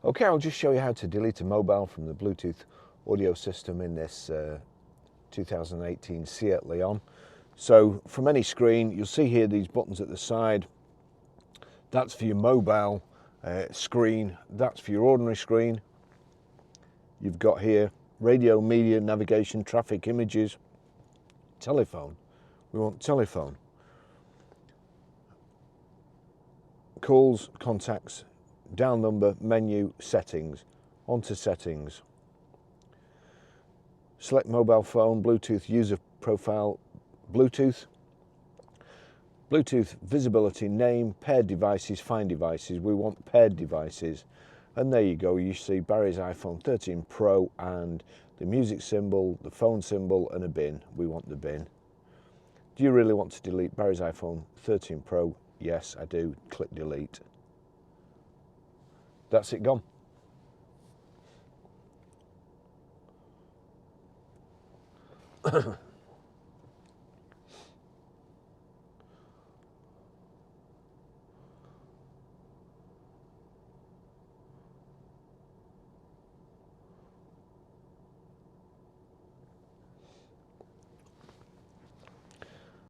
Okay, I'll just show you how to delete a mobile from the Bluetooth audio system in this 2018 Seat Leon. So from any screen, you'll see here these buttons at the side. That's for your mobile screen, that's for your ordinary screen. You've got here radio, media, navigation, traffic, images, telephone. We want telephone. Calls, contacts, down number, menu, settings, onto settings. Select mobile phone, Bluetooth user profile, Bluetooth. Bluetooth visibility, name, paired devices, find devices. We want paired devices. And there you go, you see Barry's iPhone 13 Pro and the music symbol, the phone symbol and a bin. We want the bin. Do you really want to delete Barry's iPhone 13 Pro? Yes, I do. Click delete. That's it gone.